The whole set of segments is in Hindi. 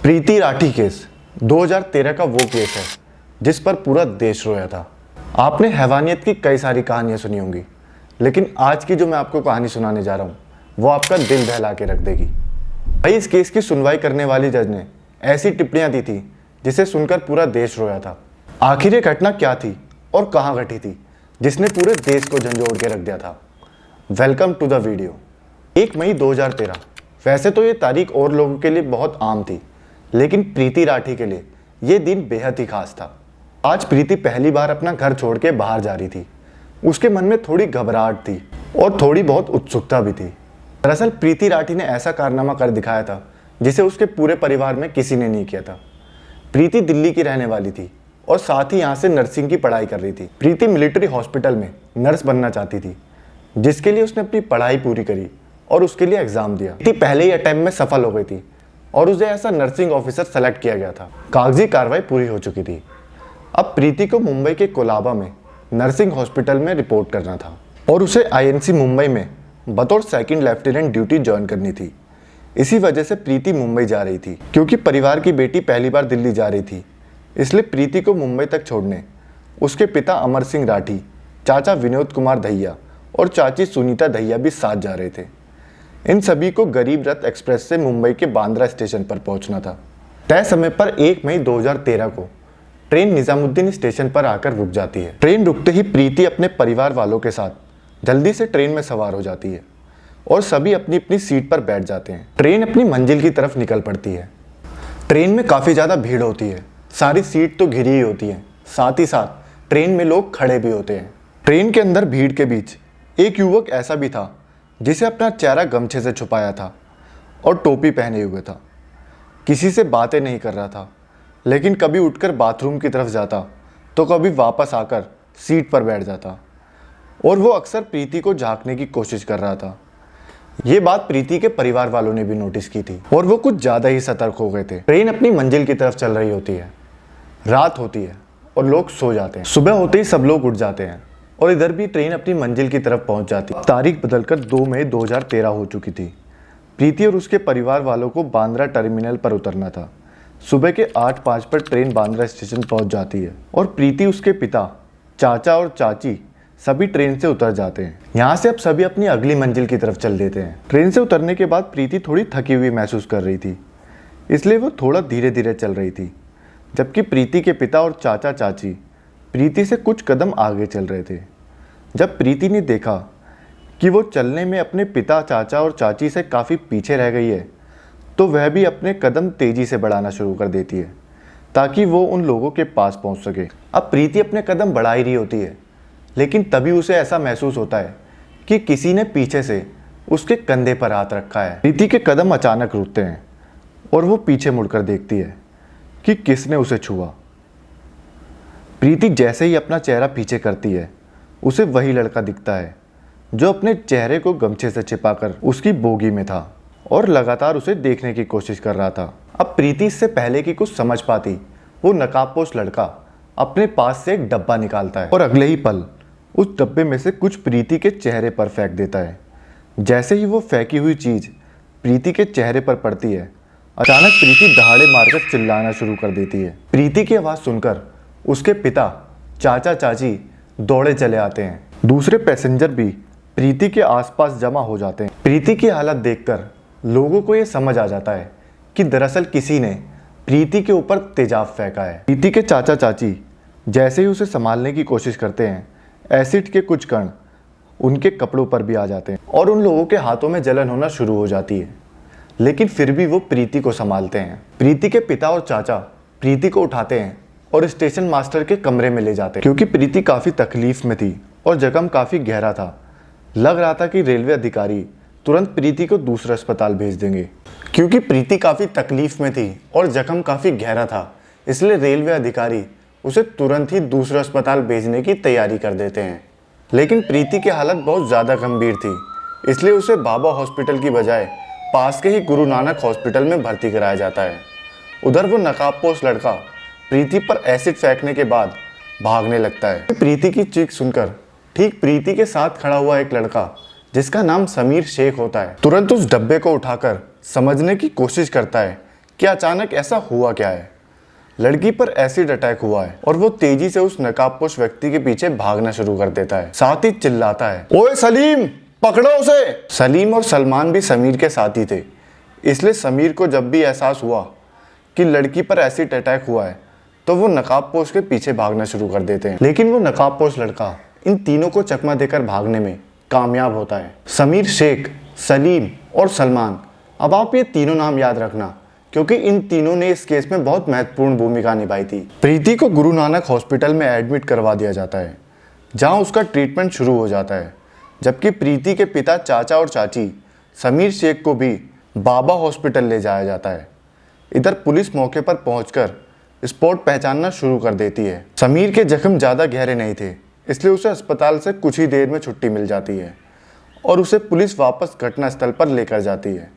प्रीति राठी केस 2013 का वो केस है जिस पर पूरा देश रोया था। आपने हैवानियत की कई सारी कहानियां सुनी होंगी, लेकिन आज की जो मैं आपको कहानी सुनाने जा रहा हूँ वो आपका दिल दहला के रख देगी। भाई, इस केस की सुनवाई करने वाली जज ने ऐसी टिप्पणियां दी थी जिसे सुनकर पूरा देश रोया था। आखिर ये घटना क्या थी और कहाँ घटी थी जिसने पूरे देश को झंझोड़ के रख दिया था। Welcome to the video. 1 मई 2013। वैसे तो ये तारीख और लोगों के लिए बहुत आम थी, लेकिन प्रीति राठी के लिए ये दिन बेहद ही खास था। आज प्रीति पहली बार अपना घर छोड़ के बाहर जा रही थी। उसके मन में थोड़ी घबराहट थी और थोड़ी बहुत उत्सुकता भी थी। दरअसल प्रीति राठी ने ऐसा कारनामा कर दिखाया था जिसे उसके पूरे परिवार में किसी ने नहीं किया था। प्रीति दिल्ली की रहने वाली थी और साथ ही यहाँ से नर्सिंग की पढ़ाई कर रही थी। प्रीति मिलिट्री हॉस्पिटल में नर्स बनना चाहती थी, जिसके लिए उसने अपनी पढ़ाई पूरी करी और उसके लिए एग्जाम दिया। प्रीति पहले ही अटेम्प्ट में सफल हो गई थी और उसे ऐसा नर्सिंग ऑफिसर सेलेक्ट किया गया था। कागजी कार्रवाई पूरी हो चुकी थी। अब प्रीति को मुंबई के कोलाबा में नर्सिंग हॉस्पिटल में रिपोर्ट करना था और उसे आईएनसी मुंबई में बतौर सेकंड लेफ्टिनेंट ड्यूटी ज्वाइन करनी थी। इसी वजह से प्रीति मुंबई जा रही थी। क्योंकि परिवार की बेटी पहली बार दिल्ली जा रही थी, इसलिए प्रीति को मुंबई तक छोड़ने उसके पिता अमर सिंह राठी, चाचा विनोद कुमार दहिया और चाची सुनीता दहिया भी साथ जा रहे थे। इन सभी को गरीब रथ एक्सप्रेस से मुंबई के बांद्रा स्टेशन पर पहुंचना था। तय समय पर 1 मई 2013 को ट्रेन निजामुद्दीन स्टेशन पर आकर रुक जाती है। ट्रेन रुकते ही प्रीति अपने परिवार वालों के साथ जल्दी से ट्रेन में सवार हो जाती है और सभी अपनी अपनी सीट पर बैठ जाते हैं। ट्रेन अपनी मंजिल की तरफ निकल पड़ती है। ट्रेन में काफ़ी ज़्यादा भीड़ होती है। सारी सीट तो घिरी ही होती है, साथ ही साथ ट्रेन में लोग खड़े भी होते हैं। ट्रेन के अंदर भीड़ के बीच एक युवक ऐसा भी था जिसे अपना चेहरा गमछे से छुपाया था और टोपी पहने हुए था। किसी से बातें नहीं कर रहा था, लेकिन कभी उठकर बाथरूम की तरफ जाता तो कभी वापस आकर सीट पर बैठ जाता और वो अक्सर प्रीति को झांकने की कोशिश कर रहा था। ये बात प्रीति के परिवार वालों ने भी नोटिस की थी और वो कुछ ज़्यादा ही सतर्क हो गए थे। ट्रेन अपनी मंजिल की तरफ चल रही होती है। रात होती है और लोग सो जाते हैं। सुबह होते ही सब लोग उठ जाते हैं और इधर भी ट्रेन अपनी मंजिल की तरफ पहुंच जाती है। तारीख बदलकर 2 मई 2013 हो चुकी थी। प्रीति और उसके परिवार वालों को बांद्रा टर्मिनल पर उतरना था। सुबह के 8:05 पर ट्रेन बांद्रा स्टेशन पहुंच जाती है और प्रीति, उसके पिता, चाचा और चाची सभी ट्रेन से उतर जाते हैं। यहाँ से अब सभी अपनी अगली मंजिल की तरफ चल देते हैं। ट्रेन से उतरने के बाद प्रीति थोड़ी थकी हुई महसूस कर रही थी, इसलिए वो थोड़ा धीरे धीरे चल रही थी, जबकि प्रीति के पिता और चाचा चाची प्रीति से कुछ कदम आगे चल रहे थे। जब प्रीति ने देखा कि वो चलने में अपने पिता, चाचा और चाची से काफ़ी पीछे रह गई है, तो वह भी अपने कदम तेज़ी से बढ़ाना शुरू कर देती है ताकि वो उन लोगों के पास पहुंच सके। अब प्रीति अपने कदम बढ़ा ही रही होती है, लेकिन तभी उसे ऐसा महसूस होता है कि किसी ने पीछे से उसके कंधे पर हाथ रखा है। प्रीति के कदम अचानक रुकते हैं और वो पीछे मुड़कर देखती है कि किसने उसे छुआ। प्रीति जैसे ही अपना चेहरा पीछे करती है, उसे वही लड़का दिखता है जो अपने चेहरे को गमछे से छिपाकर उसकी बोगी में था और लगातार उसे देखने की कोशिश कर रहा था। अब प्रीति इससे पहले कि कुछ समझ पाती, वो नकाबपोश लड़का अपने पास से एक डब्बा निकालता है और अगले ही पल उस डब्बे में से कुछ प्रीति के चेहरे पर फेंक देता है। जैसे ही वो फेंकी हुई चीज़ प्रीति के चेहरे पर पड़ती है, अचानक प्रीति दहाड़े मारकर चिल्लाना शुरू कर देती है। प्रीति की आवाज़ सुनकर उसके पिता, चाचा चाची दौड़े चले आते हैं। दूसरे पैसेंजर भी प्रीति के आसपास जमा हो जाते हैं। प्रीति की हालत देखकर लोगों को ये समझ आ जाता है कि दरअसल किसी ने प्रीति के ऊपर तेजाब फेंका है। प्रीति के चाचा चाची जैसे ही उसे संभालने की कोशिश करते हैं, एसिड के कुछ कण उनके कपड़ों पर भी आ जाते हैं और उन लोगों के हाथों में जलन होना शुरू हो जाती है, लेकिन फिर भी वो प्रीति को संभालते हैं। प्रीति के पिता और चाचा प्रीति को उठाते हैं और स्टेशन मास्टर के कमरे में ले जाते हैं। क्योंकि प्रीति काफ़ी तकलीफ में थी और जख्म काफ़ी गहरा था, लग रहा था कि रेलवे अधिकारी तुरंत प्रीति को दूसरा अस्पताल भेज देंगे। क्योंकि प्रीति काफ़ी तकलीफ में थी और जख्म काफ़ी गहरा था, इसलिए रेलवे अधिकारी उसे तुरंत ही दूसरा अस्पताल भेजने की तैयारी कर देते हैं। लेकिन प्रीति की हालत बहुत ज़्यादा गंभीर थी, इसलिए उसे बाबा हॉस्पिटल की बजाय पास के ही गुरु नानक हॉस्पिटल में भर्ती कराया जाता है। उधर वो नकाबपोश लड़का प्रीति पर एसिड फेंकने के बाद भागने लगता है। प्रीति की चीख सुनकर ठीक प्रीति के साथ खड़ा हुआ एक लड़का, जिसका नाम समीर शेख होता है, तुरंत उस डब्बे को उठाकर समझने की कोशिश करता है कि अचानक ऐसा हुआ क्या है। लड़की पर एसिड अटैक हुआ है और वो तेजी से उस नकाबपोश व्यक्ति के पीछे भागना शुरू कर देता है, साथ ही चिल्लाता है, ओए सलीम, पकड़ो उसे। सलीम और सलमान भी समीर के साथी थे, इसलिए समीर को जब भी एहसास हुआ कि लड़की पर एसिड अटैक हुआ है तो वो नकाबपोश के पीछे भागना शुरू कर देते हैं। लेकिन वो नकाबपोश लड़का इन तीनों को चकमा देकर भागने में कामयाब होता है। समीर शेख, सलीम और सलमान। अब आप ये तीनों नाम याद रखना, क्योंकि इन तीनों ने इस केस में बहुत महत्वपूर्ण भूमिका निभाई थी। प्रीति को गुरु नानक हॉस्पिटल में एडमिट करवा दिया जाता है, जहां उसका ट्रीटमेंट शुरू हो जाता है, जबकि प्रीति के पिता, चाचा और चाची समीर शेख को भी बाबा हॉस्पिटल ले जाया जाता है। इधर पुलिस मौके पर पहुंचकर स्पॉट पहचानना शुरू कर देती है। समीर के जख्म ज़्यादा गहरे नहीं थे, इसलिए उसे अस्पताल से कुछ ही देर में छुट्टी मिल जाती है और उसे पुलिस वापस घटनास्थल पर लेकर जाती है।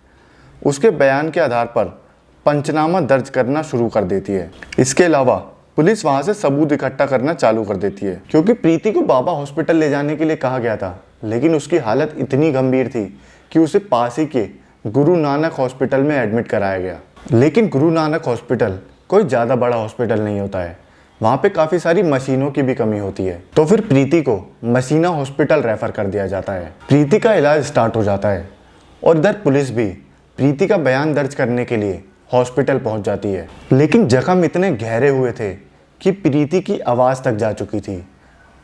उसके बयान के आधार पर पंचनामा दर्ज करना शुरू कर देती है। इसके अलावा पुलिस वहां से सबूत इकट्ठा करना चालू कर देती है, क्योंकि प्रीति को बाबा हॉस्पिटल ले जाने के लिए कहा गया था, लेकिन उसकी हालत इतनी गंभीर थी कि उसे पास ही के गुरु नानक हॉस्पिटल में एडमिट कराया गया। लेकिन गुरु नानक हॉस्पिटल कोई ज़्यादा बड़ा हॉस्पिटल नहीं होता है, वहाँ पे काफ़ी सारी मशीनों की भी कमी होती है। तो फिर प्रीति को मसीना हॉस्पिटल रेफर कर दिया जाता है। प्रीति का इलाज स्टार्ट हो जाता है और इधर पुलिस भी प्रीति का बयान दर्ज करने के लिए हॉस्पिटल पहुंच जाती है। लेकिन जख्म इतने गहरे हुए थे कि प्रीति की आवाज़ तक जा चुकी थी,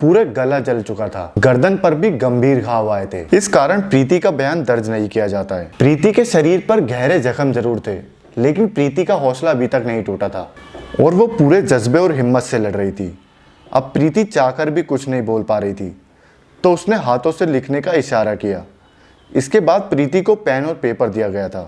पूरे गला जल चुका था, गर्दन पर भी गंभीर घाव आए थे। इस कारण प्रीति का बयान दर्ज नहीं किया जाता है। प्रीति के शरीर पर गहरे जख्म जरूर थे, लेकिन प्रीति का हौसला अभी तक नहीं टूटा था और वो पूरे जज्बे और हिम्मत से लड़ रही थी। अब प्रीति चाहकर भी कुछ नहीं बोल पा रही थी, तो उसने हाथों से लिखने का इशारा किया। इसके बाद प्रीति को पेन और पेपर दिया गया था।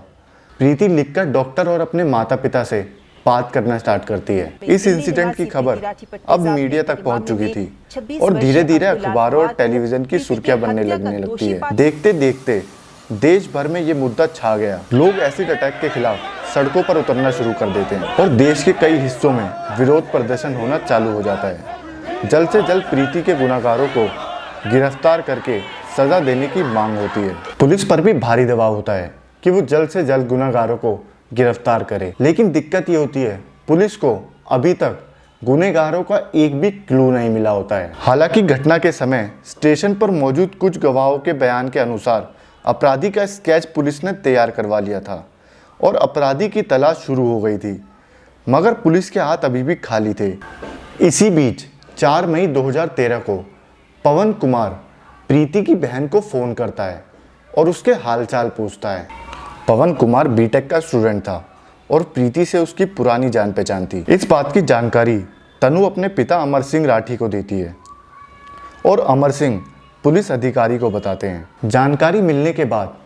प्रीति लिखकर डॉक्टर और अपने माता पिता से बात करना स्टार्ट करती है। इस इंसिडेंट की खबर अब मीडिया तक पहुंच चुकी थी और धीरे धीरे अखबारों और टेलीविजन की सुर्खियां बनने लगती है। देखते देखते देश भर में ये मुद्दा छा गया। लोग एसिड अटैक के खिलाफ सड़कों पर उतरना शुरू कर देते हैं और देश के कई हिस्सों में विरोध प्रदर्शन होना चालू हो जाता है। जल्द से जल्द प्रीति के गुनाहगारों को गिरफ्तार करके सजा देने की मांग होती है। पुलिस पर भी भारी दबाव होता है कि वो जल्द से जल्द गुनाहगारों को गिरफ्तार करे। लेकिन दिक्कत ये होती है, पुलिस को अभी तक गुनहगारों का एक भी क्लू नहीं मिला होता है। हालांकि घटना के समय स्टेशन पर मौजूद कुछ गवाहों के बयान के अनुसार अपराधी का स्केच पुलिस ने तैयार करवा लिया था और अपराधी की तलाश शुरू हो गई थी, मगर पुलिस के हाथ अभी भी खाली थे। इसी बीच 4 मई 2013 को पवन कुमार प्रीति की बहन को फ़ोन करता है और उसके हालचाल पूछता है। पवन कुमार बीटेक का स्टूडेंट था और प्रीति से उसकी पुरानी जान पहचान थी। इस बात की जानकारी तनु अपने पिता अमर सिंह राठी को देती है और अमर सिंह पुलिस अधिकारी को बताते हैं। जानकारी मिलने के बाद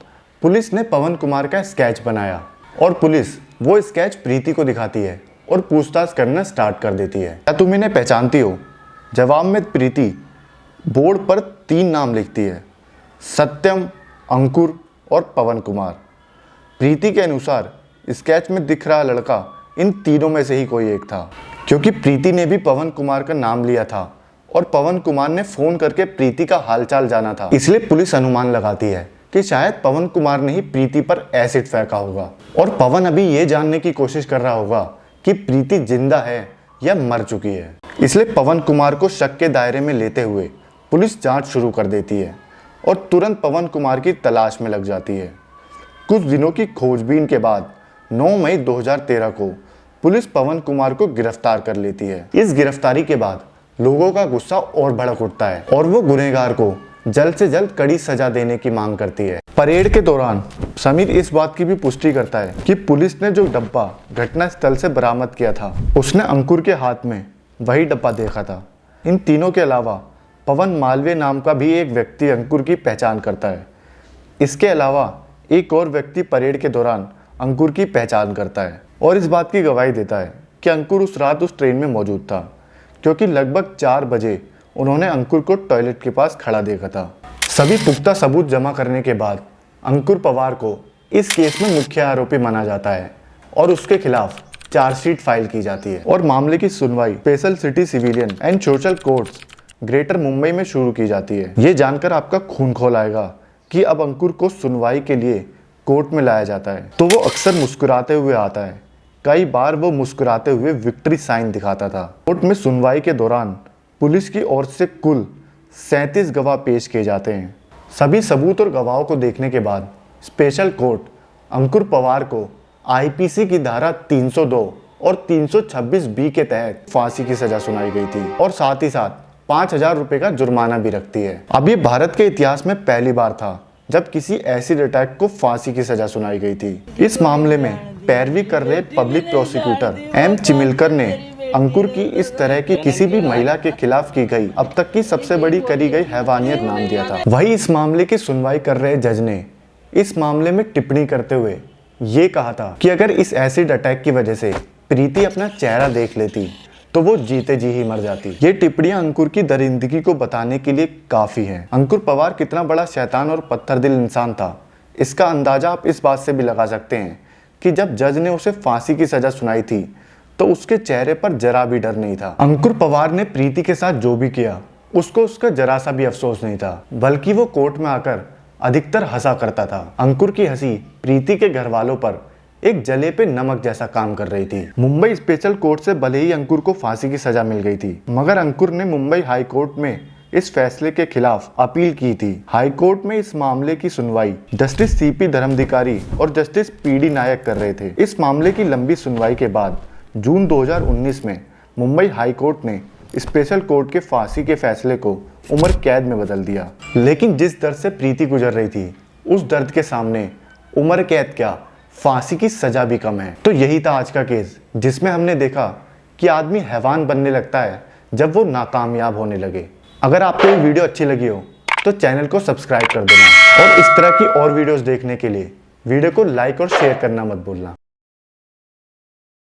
पुलिस ने पवन कुमार का स्केच बनाया और पुलिस वो स्केच प्रीति को दिखाती है और पूछताछ करना स्टार्ट कर देती है। क्या तुम इन्हें पहचानती हो? जवाब में प्रीति बोर्ड पर 3 नाम लिखती है, सत्यम, अंकुर और पवन कुमार। प्रीति के अनुसार स्केच में दिख रहा लड़का इन तीनों में से ही कोई एक था, क्योंकि प्रीति ने भी पवन कुमार का नाम लिया था और पवन कुमार ने फ़ोन करके प्रीति का हालचाल जाना था। इसलिए पुलिस अनुमान लगाती है कि शायद पवन कुमार ने ही प्रीति पर एसिड फेंका होगा और पवन अभी ये जानने की कोशिश कर रहा होगा कि प्रीति जिंदा है या मर चुकी है। इसलिए पवन कुमार को शक के दायरे में लेते हुए पुलिस जांच शुरू कर देती है और तुरंत पवन कुमार की तलाश में लग जाती है। कुछ दिनों की खोजबीन के बाद 9 मई 2013 को पुलिस पवन कुमार को गिरफ्तार कर लेती है। इस गिरफ्तारी के बाद लोगों का गुस्सा और भड़क उठता है और वो गुनहगार को जल्द से जल्द कड़ी सजा देने की मांग करती है। परेड के दौरान समीर इस बात की भी पुष्टि करता है कि पुलिस ने जो डब्बा घटनास्थल से बरामद किया था उसने अंकुर के हाथ में वही डब्बा देखा था। इन तीनों के अलावा पवन मालवीय नाम का भी एक व्यक्ति अंकुर की पहचान करता है। इसके अलावा एक और व्यक्ति परेड के दौरान अंकुर की पहचान करता है और इस बात की गवाही देता है कि अंकुर उस रात उस ट्रेन में मौजूद था, क्योंकि लगभग 4 बजे उन्होंने अंकुर को टॉयलेट के पास खड़ा देखा था। सभी पुख्ता सबूत जमा करने के बाद अंकुर पवार को इस केस में मुख्य आरोपी माना जाता है और उसके खिलाफ चार्जशीट फाइल की जाती है और मामले की सुनवाई special city civilian and social courts greater Mumbai में शुरू की जाती है। ये जानकर आपका खून खौल आएगा कि अब अंकुर को सुनवाई के लिए कोर्ट में लाया जाता है तो वो अक्सर मुस्कुराते हुए आता है, कई बार वो मुस्कुराते हुए विक्ट्री साइन दिखाता था। कोर्ट में सुनवाई के दौरान पुलिस की ओर से कुल 37 गवाह पेश किए जाते हैं। सभी सबूत और गवाहों को देखने के बाद स्पेशल कोर्ट अंकुर पवार को आईपीसी की धारा 302 और 326 बी के तहत फांसी की सजा सुनाई गई थी और साथ ही साथ 5,000 रुपए का जुर्माना भी रखती है। अब ये भारत के इतिहास में पहली बार था जब किसी एसिड अटैक को फांसी की सजा सुनाई गई थी। इस मामले में पैरवी कर रहे पब्लिक प्रोसिक्यूटर एम चिमिलकर ने अंकुर की इस तरह की किसी भी महिला के खिलाफ की गई अब तक की सबसे बड़ी करी गई हैवानियत नाम दिया था। वही इस मामले की सुनवाई कर रहे जज ने इस मामले में टिप्पणी करते हुए ये कहा था कि अगर इस एसिड अटैक की वजह से प्रीति अपना चेहरा देख लेती तो वो जीते जी ही मर जाती। ये टिप्पणियां अंकुर की दरिंदगी को बताने के लिए काफी हैं। अंकुर पवार कितना बड़ा शैतान और पत्थर दिल इंसान था, इसका अंदाजा आप इस बात से भी लगा सकते हैं कि जब जज ने उसे फांसी की सजा सुनाई थी तो उसके चेहरे पर जरा भी डर नहीं था। अंकुर पवार ने प्रीति के साथ जो भी किया उसको उसका जरा सा भी अफसोस नहीं था, बल्कि वो कोर्ट में आकर अधिकतर हंसा करता था। अंकुर की हंसी प्रीति के घर वालों पर एक जले पे नमक जैसा काम कर रही थी। मुंबई स्पेशल कोर्ट से भले ही अंकुर को फांसी की सजा मिल गई थी, मगर अंकुर ने मुंबई हाई कोर्ट में इस फैसले के खिलाफ अपील की थी। हाई कोर्ट में इस मामले की सुनवाई जस्टिस सीपी धर्माधिकारी और जस्टिस पीडी नायक कर रहे थे। इस मामले की लंबी सुनवाई के बाद जून 2019 में मुंबई हाई कोर्ट ने स्पेशल कोर्ट के फांसी के फैसले को उम्र कैद में बदल दिया। लेकिन जिस दर्द से प्रीति गुजर रही थी उस दर्द के सामने उम्र कैद क्या, फांसी की सजा भी कम है। तो यही था आज का केस, जिसमें हमने देखा कि आदमी हैवान बनने लगता है जब वो नाकामयाब होने लगे। अगर आपको ये वीडियो अच्छी लगी हो तो चैनल को सब्सक्राइब कर देना और इस तरह की और वीडियोस देखने के लिए वीडियो को लाइक और शेयर करना मत भूलना।